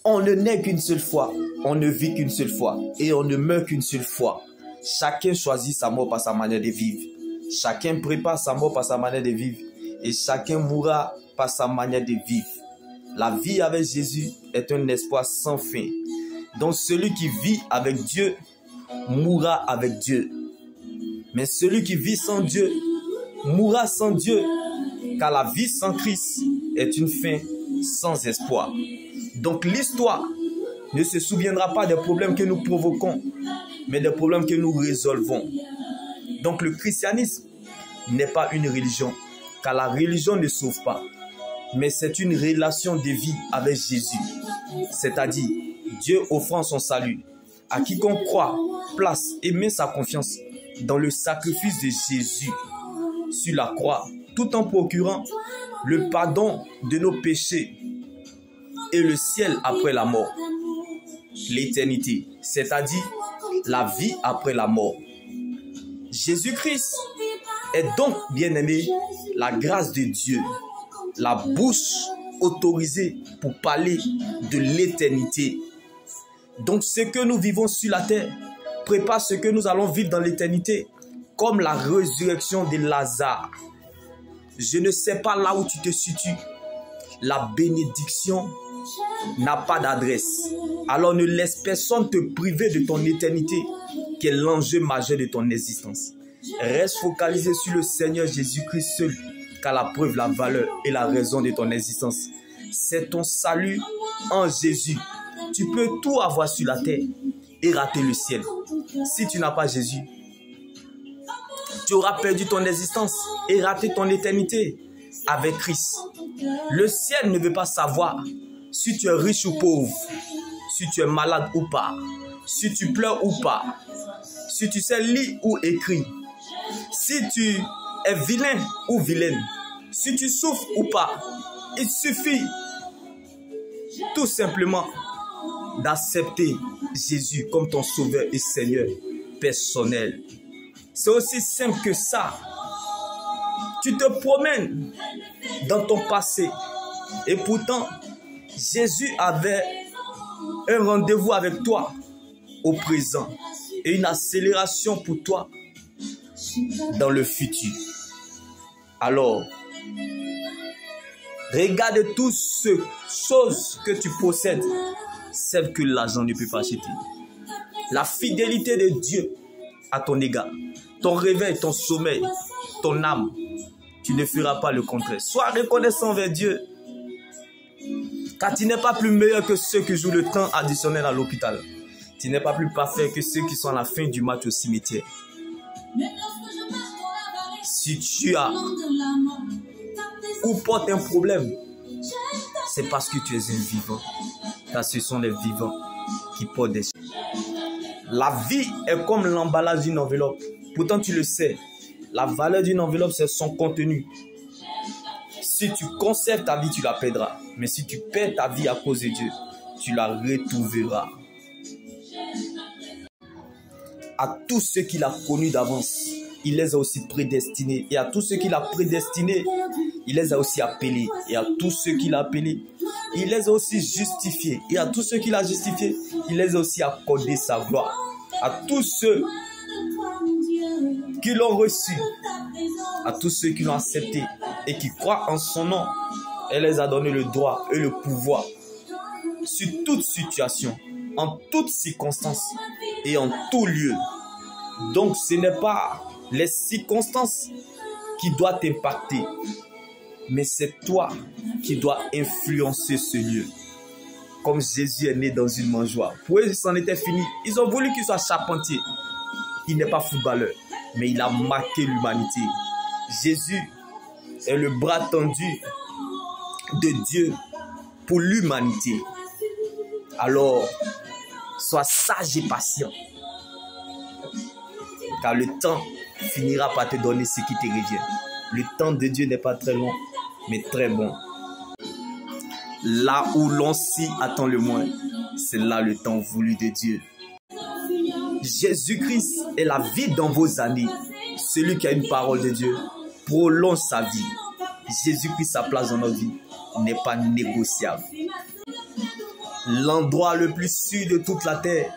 On ne naît qu'une seule fois, on ne vit qu'une seule fois et on ne meurt qu'une seule fois. Chacun choisit sa mort par sa manière de vivre. Chacun prépare sa mort par sa manière de vivre et chacun mourra par sa manière de vivre. La vie avec Jésus est un espoir sans fin. Donc celui qui vit avec Dieu mourra avec Dieu. Mais celui qui vit sans Dieu mourra sans Dieu, car la vie sans Christ est une fin sans espoir. Donc l'histoire ne se souviendra pas des problèmes que nous provoquons, mais des problèmes que nous résolvons. Donc le christianisme n'est pas une religion, car la religion ne sauve pas, mais c'est une relation de vie avec Jésus. C'est-à-dire Dieu offrant son salut à quiconque croit, place et met sa confiance dans le sacrifice de Jésus sur la croix, tout en procurant le pardon de nos péchés et le ciel après la mort, l'éternité, c'est-à-dire la vie après la mort. Jésus-Christ est donc, bien-aimé, la grâce de Dieu, la bouche autorisée pour parler de l'éternité. Donc ce que nous vivons sur la terre prépare ce que nous allons vivre dans l'éternité, comme la résurrection de Lazare. Je ne sais pas là où tu te situes. La bénédiction n'a pas d'adresse. Alors ne laisse personne te priver de ton éternité, qui est l'enjeu majeur de ton existence. Reste focalisé sur le Seigneur Jésus-Christ seul, car la preuve, la valeur et la raison de ton existence, c'est ton salut en Jésus. Tu peux tout avoir sur la terre et rater le ciel. Si tu n'as pas Jésus, tu auras perdu ton existence et raté ton éternité avec Christ. Le ciel ne veut pas savoir si tu es riche ou pauvre, si tu es malade ou pas, si tu pleures ou pas, si tu sais lire ou écrire, si tu es vilain ou vilaine, si tu souffres ou pas. Il suffit tout simplement d'accepter Jésus comme ton sauveur et Seigneur personnel. C'est aussi simple que ça. Tu te promènes dans ton passé et pourtant Jésus avait un rendez-vous avec toi au présent et une accélération pour toi dans le futur. Alors, regarde toutes ces choses que tu possèdes, celles que l'argent ne peut pas acheter. La fidélité de Dieu à ton égard, ton réveil, ton sommeil, ton âme, tu ne feras pas le contraire. Sois reconnaissant envers Dieu, car tu n'es pas plus meilleur que ceux qui jouent le temps additionnel à l'hôpital. Tu n'es pas plus parfait que ceux qui sont à la fin du match au cimetière. Si tu as ou portes un problème, c'est parce que tu es un vivant. Car ce sont les vivants qui portent des choses. La vie est comme l'emballage d'une enveloppe. Pourtant tu le sais, la valeur d'une enveloppe c'est son contenu. Si tu conserves ta vie, tu la perdras. Mais si tu perds ta vie à cause de Dieu, tu la retrouveras. À tous ceux qu'il a connus d'avance, il les a aussi prédestinés. Et à tous ceux qu'il a prédestinés, il les a aussi appelés. Et à tous ceux qu'il a appelés, il les a aussi justifiés. Et à tous ceux qu'il a justifiés, il les a aussi accordé sa gloire. À tous ceux qui l'ont reçu, à tous ceux qui l'ont accepté et qui croient en son nom, elle les a donné le droit et le pouvoir sur toute situation, en toutes circonstances et en tout lieu. Donc ce n'est pas les circonstances qui doivent t'impacter, mais c'est toi qui dois influencer ce lieu. Comme Jésus est né dans une mangeoire. Pour eux, c'en était fini. Ils ont voulu qu'il soit charpentier. Il n'est pas footballeur, mais il a marqué l'humanité. Jésus est le bras tendu de Dieu pour l'humanité. Alors, sois sage et patient, car le temps finira par te donner ce qui te revient. Le temps de Dieu n'est pas très long, mais très bon. Là où l'on s'y attend le moins, c'est là le temps voulu de Dieu. Jésus-Christ est la vie dans vos années. Celui qui a une parole de Dieu prolonge sa vie. Jésus-Christ, sa place dans notre vie n'est pas négociable. L'endroit le plus sûr de toute la terre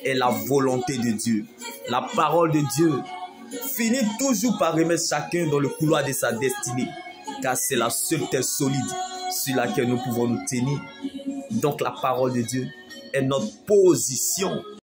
est la volonté de Dieu. La parole de Dieu finit toujours par remettre chacun dans le couloir de sa destinée, car c'est la seule terre solide sur laquelle nous pouvons nous tenir. Donc la parole de Dieu est notre position.